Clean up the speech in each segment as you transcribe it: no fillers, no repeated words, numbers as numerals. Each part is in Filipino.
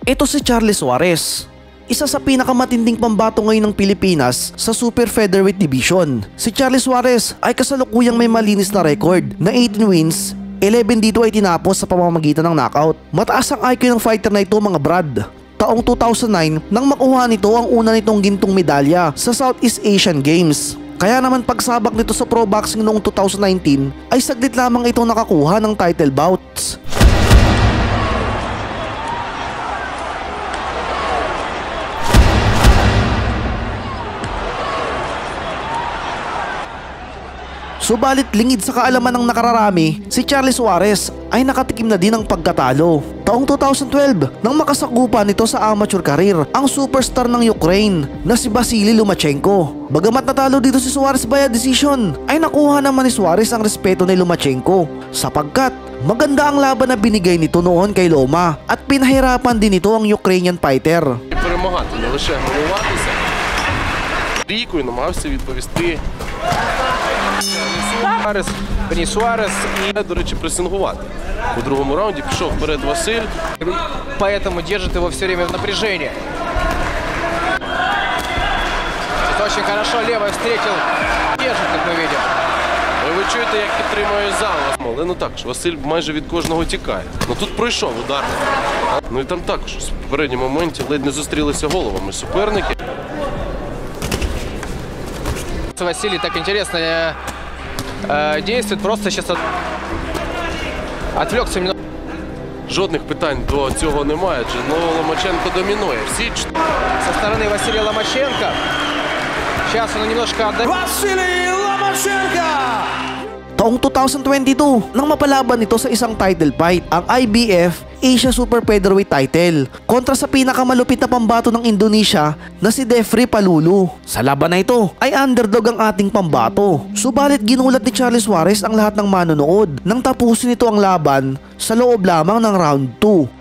Ito si Charlie Suarez, isa sa pinakamatinding pambato ngayon ng Pilipinas sa Super Featherweight Division. Si Charlie Suarez ay kasalukuyang may malinis na record na 18 wins, 11 dito ay tinapos sa pamamagitan ng knockout. Mataas ang IQ ng fighter na ito, mga brad. Taong 2009 nang makuha nito ang una nitong gintong medalya sa Southeast Asian Games. Kaya naman pagsabak nito sa pro boxing noong 2019 ay saglit lamang ito nakakuha ng title bouts. Subalit lingid sa kaalaman ng nakararami, si Charlie Suarez ay nakatikim na din ng pagkatalo. Taong 2012 nang makasakupan nito sa amateur career ang superstar ng Ukraine na si Vasily Lomachenko. Bagamat natalo dito si Suarez via decision, ay nakuha naman ni Suarez ang respeto ni Lomachenko sapagkat maganda ang laban na binigay nito noon kay Loma at pinahirapan din ito ang Ukrainian fighter. Перемагати, не лише головатися. Рікою намагався відповісти Суарес і, до речі, пресингувати. У другому раунді пішов вперед Василь. Поэтому держит его все время в напряжении. Это очень хорошо левой встретил. Держит, как мы видим. Ви чуєте, як підтримує зал. Але ну також, Василь майже від кожного тікає. Ну тут пройшов удар. Ну і там також, в попередньому моменті ледь не зустрілися головами суперники. Василий так интересно действует, просто сейчас отвлекся немного. Жодних питань до цього немає, адже Ломаченко домінує. Всі Со стороны Василия Ломаченко. Сейчас он немножко отдает. Vasily Lomachenko! Taong 2022 nang mapalaban nito sa isang title fight, ang IBF Asia Super Featherweight title kontra sa pinakamalupit na pambato ng Indonesia na si Defrey Palulu. Sa laban na ito ay underdog ang ating pambato. Subalit ginulat ni Charlie Suarez ang lahat ng manonood nang tapusin nito ang laban sa loob lamang ng round 2.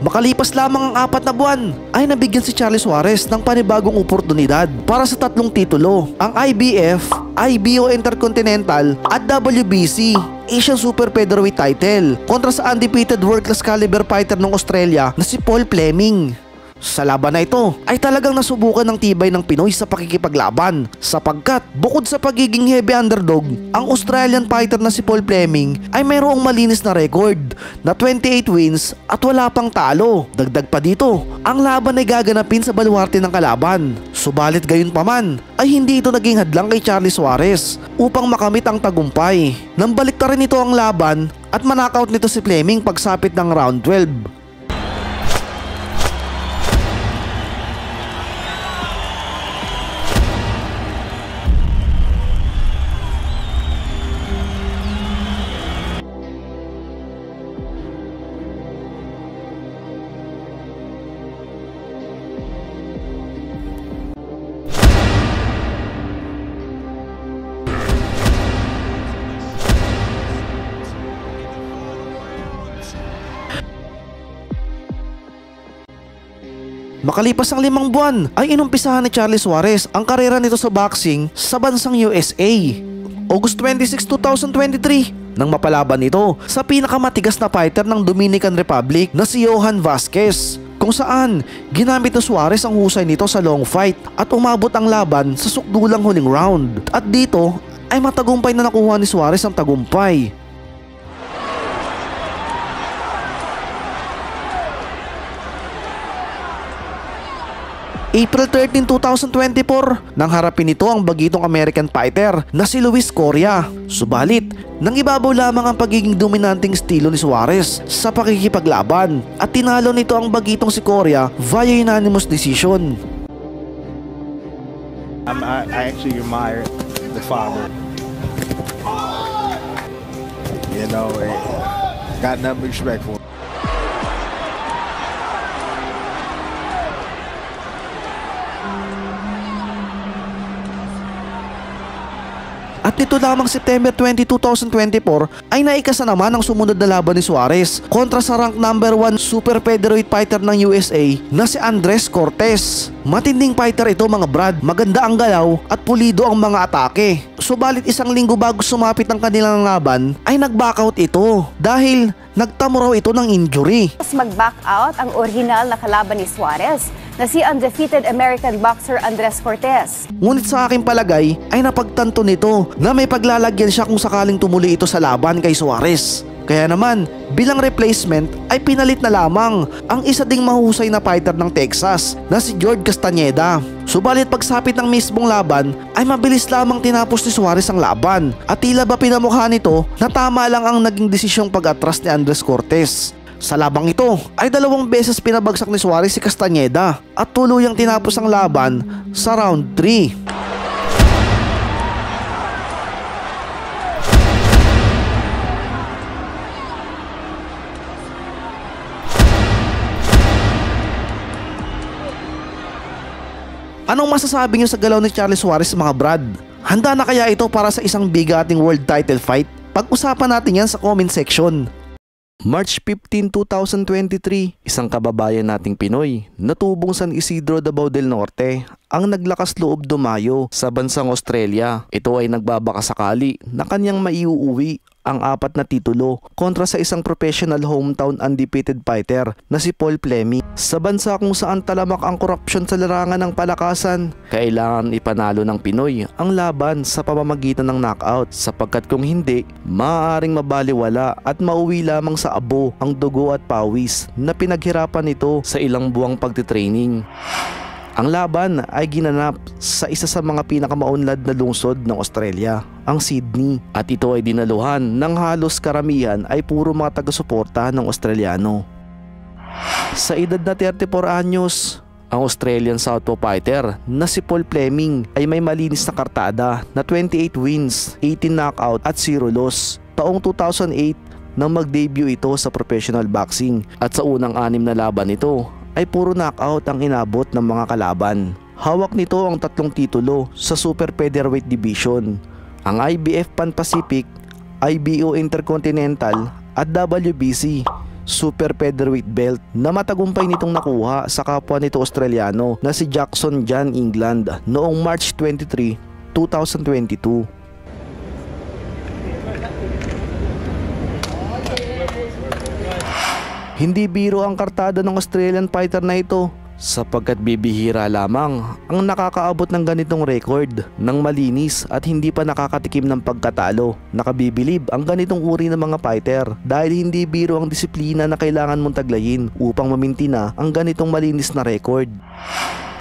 Makalipas lamang ang 4 na buwan ay nabigyan si Charlie Suarez ng panibagong oportunidad para sa 3 titulo, ang IBF, IBO Intercontinental at WBC Asian Super Featherweight title kontra sa undefeated world-class caliber fighter ng Australia na si Paul Fleming. Sa laban na ito ay talagang nasubukan ng tibay ng Pinoy sa pakikipaglaban sapagkat bukod sa pagiging heavy underdog, ang Australian fighter na si Paul Fleming ay mayroong malinis na record na 28 wins at wala pang talo. Dagdag pa dito, ang laban ay gaganapin sa baluarte ng kalaban. Subalit gayon pa man ay hindi ito naging hadlang kay Charlie Suarez upang makamit ang tagumpay. Nang baliktarin nito ang laban at manakaut nito si Fleming pagsapit ng round 12. Makalipas ang 5 buwan ay inumpisahan ni Charlie Suarez ang karera nito sa boxing sa bansang USA. August 26, 2023 nang mapalaban nito sa pinakamatigas na fighter ng Dominican Republic na si Johan Vasquez, kung saan ginamit ni Suarez ang husay nito sa long fight at umabot ang laban sa sukdulang huling round. At dito ay matagumpay na nakuha ni Suarez ang tagumpay. April 13, 2024 nang harapin nito ang bagitong American fighter na si Luis Coria. Subalit, nang ibabaw lamang ang pagiging dominanting estilo ni Suarez sa pakikipaglaban at tinalo nito ang bagitong si Coria via unanimous decision. I actually admire the father. You know, got nothing but respect for him. At nito lamang September 20, 2024 ay naikasa naman ang sumunod na laban ni Suarez kontra sa rank number 1 super featherweight fighter ng USA na si Andres Cortez. Matinding fighter ito mga brad, maganda ang galaw at pulido ang mga atake. Subalit isang linggo bago sumapit ang kanilang laban ay nag-backout ito dahil nagtamo raw ito ng injury. Mag-back out ang original na kalaban ni Suarez na si undefeated American boxer Andres Cortez. Ngunit sa aking palagay ay napagtanto nito na may paglalagyan siya kung sakaling tumuli ito sa laban kay Suarez. Kaya naman, bilang replacement ay pinalit na lamang ang isa ding mahusay na fighter ng Texas na si George Castañeda. Subalit pagsapit ng mismong laban ay mabilis lamang tinapos ni Suarez ang laban at tila ba pinamukha nito na tama lang ang naging desisyong pag-atras ni Andres Cortez. Sa labang ito ay 2 beses pinabagsak ni Suarez si Castañeda at tuluyang tinapos ang laban sa round 3. Anong masasabi niyo sa galaw ni Charles Suarez mga brad? Handa na kaya ito para sa isang bigating world title fight? Pag-usapan natin yan sa comment section. March 15, 2023, isang kababayan nating Pinoy na tubong San Isidro, Davao del Norte ang naglakas loob dumayo sa bansang Australia. Ito ay nagbabakasakali na kanyang maiuuwi ang 4 na titulo kontra sa isang professional hometown undefeated fighter na si Paul Fleming. Sa bansa kung saan talamak ang korupsyon sa larangan ng palakasan, kailangan ipanalo ng Pinoy ang laban sa pamamagitan ng knockout sapagkat kung hindi, maaaring mabaliwala at mauwi lamang sa abo ang dugo at pawis na pinaghirapan nito sa ilang buwang pagtitraining. Ang laban ay ginanap sa isa sa mga pinakamaunlad na lungsod ng Australia, ang Sydney, at ito ay dinaluhan ng halos karamihan ay puro mga taga-suporta ng Australiano. Sa edad na 34 anyos, ang Australian southpaw fighter na si Paul Fleming ay may malinis na kartada na 28 wins, 18 knockout at 0 loss. Taong 2008 nang mag-debut ito sa professional boxing at sa unang 6 na laban nito ay puro knockout ang inabot ng mga kalaban. Hawak nito ang 3 titulo sa Super Featherweight Division, ang IBF Pan Pacific, IBO Intercontinental at WBC Super Featherweight Belt na matagumpay nitong nakuha sa kapwa nito Australiano na si Jackson John England noong March 23, 2022. Hindi biro ang kartada ng Australian fighter na ito sapagkat bibihira lamang ang nakakaabot ng ganitong record ng malinis at hindi pa nakakatikim ng pagkatalo. Nakabibilib ang ganitong uri ng mga fighter dahil hindi biro ang disiplina na kailangan mong taglayin upang mamintina ang ganitong malinis na record.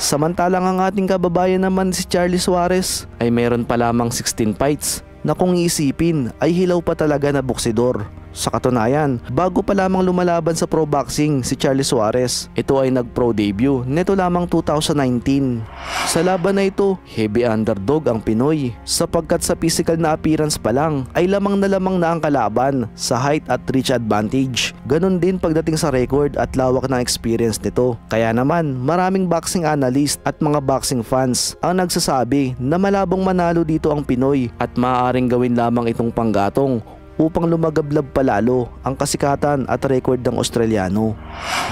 Samantalang ang ating kababayan naman si Charles Suarez ay meron pa lamang 16 fights na kung iisipin ay hilaw pa talaga na boksidor. Sa katunayan, bago pa lamang lumalaban sa pro boxing si Charles Suarez, ito ay nag-pro debut neto lamang 2019. Sa laban na ito, heavy underdog ang Pinoy sapagkat sa physical na appearance pa lang ay lamang na ang kalaban sa height at reach advantage. Ganon din pagdating sa record at lawak ng experience nito. Kaya naman, maraming boxing analyst at mga boxing fans ang nagsasabi na malabong manalo dito ang Pinoy at maaaring gawin lamang itong panggatong upang lumagablab palalo ang kasikatan at record ng Australiano.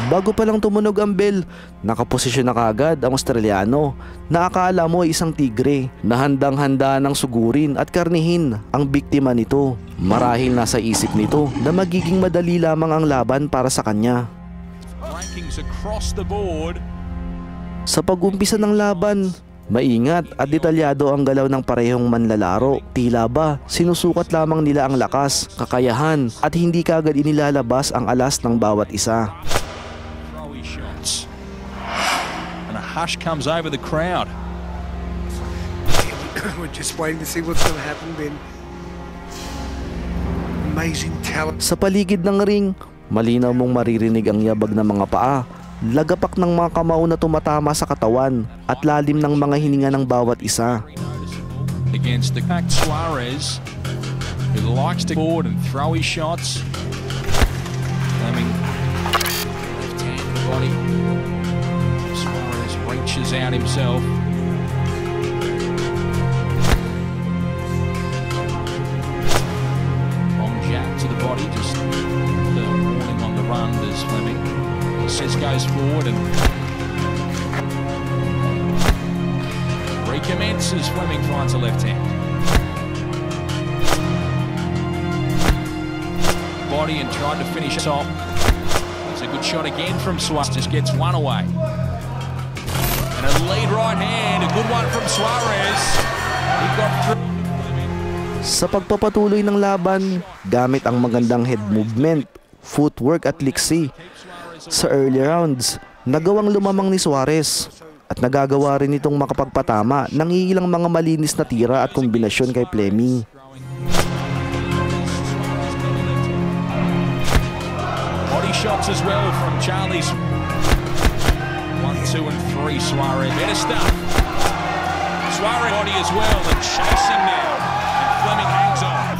Bago pa lang tumunog ang bell, nakaposisyon na kaagad ang Australiano na akala mo ay isang tigre na handang-handa ng sugurin at karnihin ang biktima nito. Marahil nasa isip nito na magiging madali lamang ang laban para sa kanya. Sa pag-umpisa ng laban, maingat at detalyado ang galaw ng parehong manlalaro. Tila ba sinusukat lamang nila ang lakas, kakayahan at hindi kaagad inilalabas ang alas ng bawat isa. And a hush comes over the crowd. We're just waiting to see what's going to happen, Ben. Amazing talent. Sa paligid ng ring, malinaw mong maririnig ang yabag ng mga paa, lagapak ng mga kamao na tumatama sa katawan at lalim ng mga hininga ng bawat isa. Against the Suarez, who likes to forward and throw his shots. Fleming, left hand to the body. Suarez reaches out himself. Suarez goes forward and recommences. Fleming finds a left hand. Body and tried to finish top. It's a good shot again from Suarez. Just gets one away. And a lead right hand. A good one from Suarez. He got through. Sa pagpapatuloy ng laban, gamit ang magandang head movement, footwork at liksi, sa early rounds, nagawang lumamang ni Suarez at nagagawa rin itong makapagpatama ng ilang mga malinis na tira at kombinasyon kay Fleming. Body shots as well from Charlie's. 1, 2 and 3 Suarez. Better stuff. Suarez body as well and chasing now. And Fleming hangs on.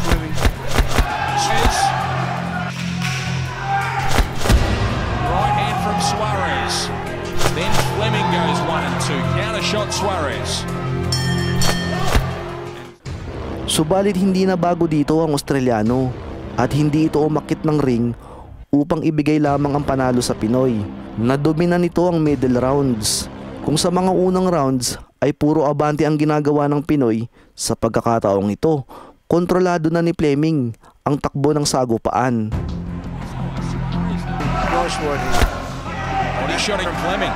Says right hand from Suarez. Then Fleming goes 1 and 2. Counter shot Suarez. Subalit hindi na bago dito ang Australiano at hindi ito umakit ng ring upang ibigay lamang ang panalo sa Pinoy. Nadomina nito ang middle rounds. Kung sa mga unang rounds ay puro abante ang ginagawa ng Pinoy, sa pagkakataong ito, kontrolado na ni Fleming ang takbo ng sagupaan. Body shot from Fleming.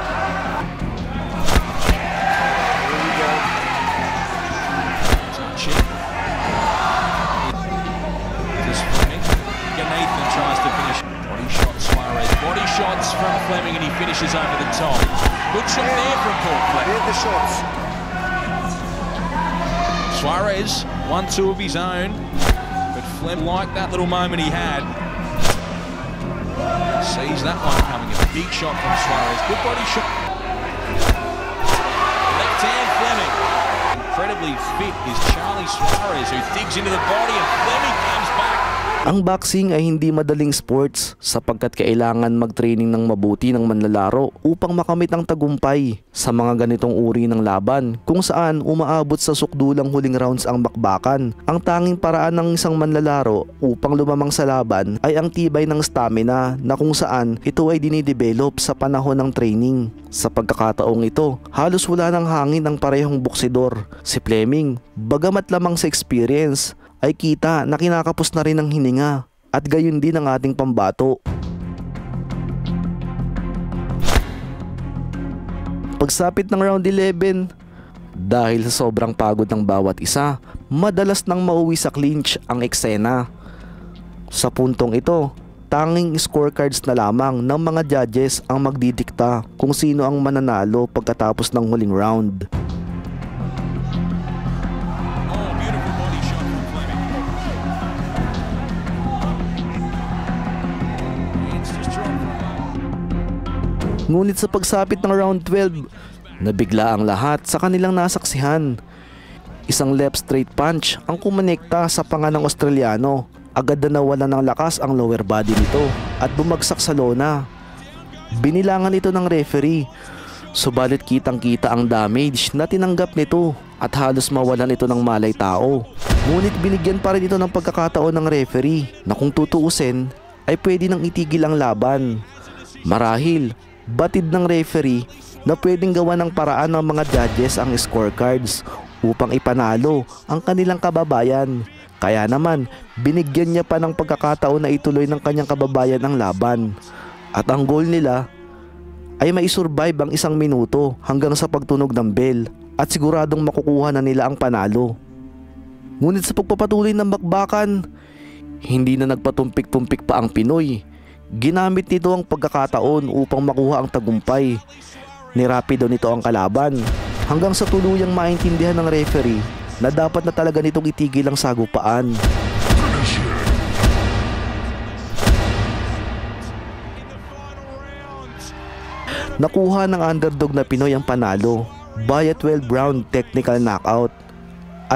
Nathan tries to finish. Body shot Suarez. Body shots from Fleming and he finishes over the top. Good shot there from Paul Fleming. The shots. Suarez, 1-2 of his own, but Fleming liked that little moment he had. Sees that one coming. A big shot from Suarez. Good body shot. Left hand Fleming. Incredibly fit is Charlie Suarez, who digs into the body and Fleming comes back. Ang boxing ay hindi madaling sports sapagkat kailangan mag-training ng mabuti ng manlalaro upang makamit ang tagumpay sa mga ganitong uri ng laban kung saan umaabot sa sukdulang huling rounds ang bakbakan. Ang tanging paraan ng isang manlalaro upang lumamang sa laban ay ang tibay ng stamina na kung saan ito ay dinidevelop sa panahon ng training. Sa pagkakataong ito, halos wala ng hangin ang parehong boksidor. Si Fleming, bagamat lamang sa experience, ay kita na kinakapos na rin ang hininga at gayon din ang ating pambato. Pagsapit ng round 11, dahil sa sobrang pagod ng bawat isa, madalas nang mauwi sa clinch ang eksena. Sa puntong ito, tanging scorecards na lamang ng mga judges ang magdidikta kung sino ang mananalo pagkatapos ng huling round. Ngunit sa pagsapit ng round 12, nabigla ang lahat sa kanilang nasaksihan. Isang left straight punch ang kumonekta sa panga ng Australiano. Agad na nawala ng lakas ang lower body nito at bumagsak sa lona. Binilangan ito ng referee, subalit kitang-kita ang damage na tinanggap nito at halos mawalan ito ng malay tao. Ngunit binigyan pa rin ito ng pagkakataon ng referee na kung tutuusin ay pwede nang itigil ang laban. Marahil, batid ng referee na pwedeng gawa ng paraan ng mga judges ang scorecards upang ipanalo ang kanilang kababayan. Kaya naman, binigyan niya pa ng pagkakataon na ituloy ng kanyang kababayan ang laban. At ang goal nila ay maisurvive ang 1 minuto hanggang sa pagtunog ng bell at siguradong makukuha na nila ang panalo. Ngunit sa pagpapatuloy ng bakbakan, hindi na nagpatumpik-tumpik pa ang Pinoy. Ginamit nito ang pagkakataon upang makuha ang tagumpay. Nirapido nito ang kalaban hanggang sa tuluyang maintindihan ng referee na dapat na talaga nitong itigil ang sagupaan. Nakuha ng underdog na Pinoy ang panalo via 12 round technical knockout.